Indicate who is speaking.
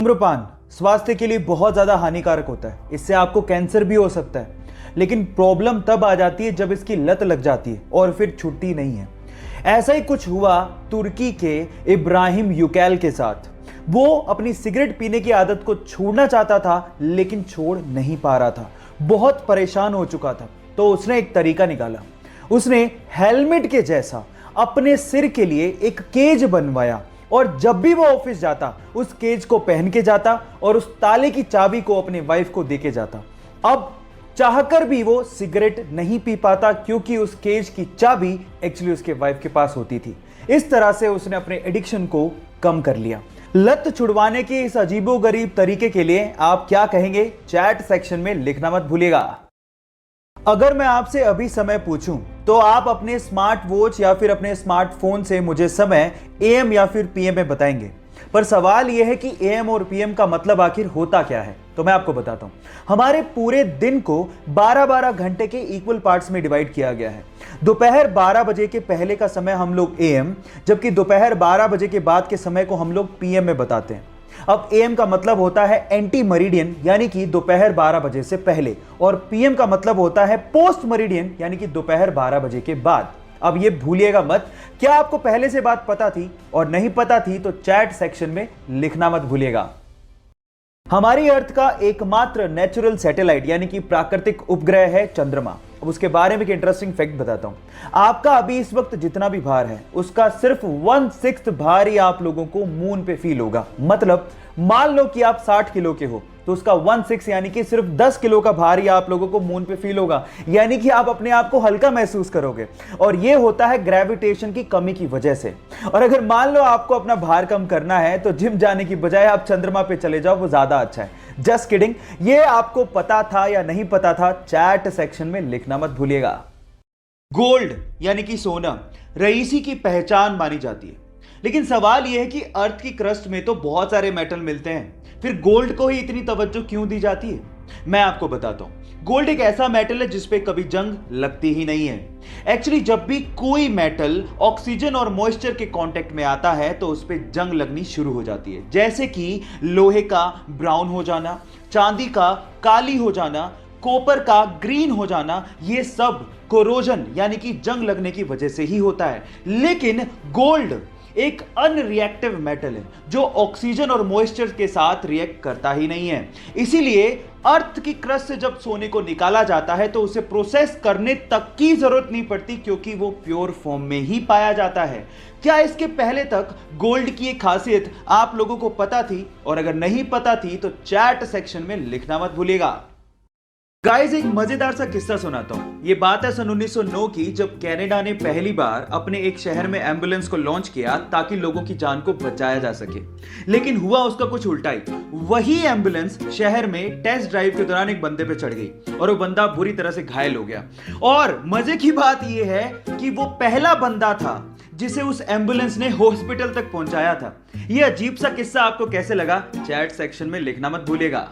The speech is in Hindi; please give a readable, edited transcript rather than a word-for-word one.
Speaker 1: धूम्रपान स्वास्थ्य के लिए बहुत ज्यादा हानिकारक होता है। इससे आपको कैंसर भी हो सकता है। लेकिन प्रॉब्लम तब आ जाती है जब इसकी लत लग जाती है और फिर छुट्टी नहीं है। ऐसा ही कुछ हुआ तुर्की के इब्राहिम यूकैल के साथ। वो अपनी सिगरेट पीने की आदत को छोड़ना चाहता था, लेकिन छोड़ नहीं पा रहा था। बहुत परेशान हो चुका था। तो उसने एक तरीका निकाला। उसने हेलमेट के जैसा अपने सिर के लिए एक केज बनवाया और जब भी वो ऑफिस जाता उस केज को पहन के जाता और उस ताले की चाबी को अपने वाइफ को देके जाता। अब चाहकर भी वो सिगरेट नहीं पी पाता क्योंकि उस केज की चाबी एक्चुअली उसके वाइफ के पास होती थी। इस तरह से उसने अपने एडिक्शन को कम कर लिया। लत छुड़वाने के इस अजीबोगरीब तरीके के लिए आप क्या कहेंगे? चैट सेक्शन में लिखना मत भूलिएगा। अगर मैं आपसे अभी समय पूछूं तो आप अपने स्मार्ट वॉच या फिर अपने स्मार्टफोन से मुझे समय एएम या फिर पीएम में बताएंगे। पर सवाल यह है कि एएम और पीएम का मतलब आखिर होता क्या है? तो मैं आपको बताता हूं। हमारे पूरे दिन को 12-12 घंटे के इक्वल पार्ट्स में डिवाइड किया गया है। दोपहर 12 बजे के पहले का समय हम लोग एएम, जबकि दोपहर 12 बजे के बाद के समय को हम लोग पीएम में बताते हैं। अब एएम का मतलब होता है एंटी मरीडियन, यानी कि दोपहर 12 बजे से पहले, और पीएम का मतलब होता है पोस्ट मरीडियन, यानी कि दोपहर 12 बजे के बाद। अब ये भूलिएगा मत। क्या आपको पहले से बात पता थी? और नहीं पता थी तो चैट सेक्शन में लिखना मत भूलिएगा। हमारी अर्थ का एकमात्र नेचुरल सैटेलाइट यानी कि प्राकृतिक उपग्रह है चंद्रमा। अब उसके बारे में एक इंटरेस्टिंग फैक्ट बताता हूं। आपका अभी इस वक्त जितना भी भार है उसका सिर्फ 1/6 भार ही आप लोगों को मून पे फील होगा। मतलब मान लो कि आप 60 किलो के हो तो उसका 1/6 यानी कि सिर्फ 10 किलो का भार ही आप लोगों को मून पे फील होगा। यानी कि आप अपने आप को हल्का महसूस करोगे, और यह होता है ग्रेविटेशन की कमी की वजह से। और अगर मान लो आपको अपना भार कम करना है तो जिम जाने की बजाय आप चंद्रमा पे चले जाओ, वो ज्यादा अच्छा है। Just kidding. ये आपको पता था या नहीं पता था? चैट सेक्शन में लिखना मत भूलिएगा। गोल्ड यानी कि सोना रईसी की पहचान मानी जाती है। लेकिन सवाल यह है कि अर्थ की क्रस्ट में तो बहुत सारे मेटल मिलते हैं, फिर गोल्ड को ही इतनी तवज्जो क्यों दी जाती है? मैं आपको बताता हूं। गोल्ड एक ऐसा मेटल है जिसपे कभी जंग लगती ही नहीं है। एक्चुअली जब भी कोई मेटल ऑक्सीजन और मॉइस्चर के कांटेक्ट में आता है तो उस पर जंग लगनी शुरू हो जाती है। जैसे कि लोहे का ब्राउन हो जाना, चांदी का काली हो जाना, कॉपर का ग्रीन हो जाना, ये सब कोरोजन यानी कि जंग लगने की वजह से ही होता है। लेकिन गोल्ड एक अनरिएक्टिव मेटल है जो ऑक्सीजन और मॉइस्चर के साथ रिएक्ट करता ही नहीं है। इसीलिए अर्थ की क्रस्ट से जब सोने को निकाला जाता है तो उसे प्रोसेस करने तक की जरूरत नहीं पड़ती, क्योंकि वो प्योर फॉर्म में ही पाया जाता है। क्या इसके पहले तक गोल्ड की एक खासियत आप लोगों को पता थी? और अगर नहीं पता थी तो चैट सेक्शन में लिखना मत भूलिएगा। गाइस, एक मजेदार सा किस्सा सुनाता हूं। ये बात है सन 1909 की, जब कनाडा ने पहली बार अपने एक शहर में एम्बुलेंस को लॉन्च किया ताकि लोगों की जान को बचाया जा सके। लेकिन हुआ उसका कुछ उल्टा ही। वही एम्बुलेंस शहर में टेस्ट ड्राइव के दौरान एक बंदे पे चढ़ गई और वो बंदा बुरी तरह से घायल हो गया। और मजे की बात यह है कि वो पहला बंदा था जिसे उस एम्बुलेंस ने हॉस्पिटल तक पहुंचाया था। यह अजीब सा किस्सा आपको कैसे लगा? चैट सेक्शन में लिखना मत भूलिएगा।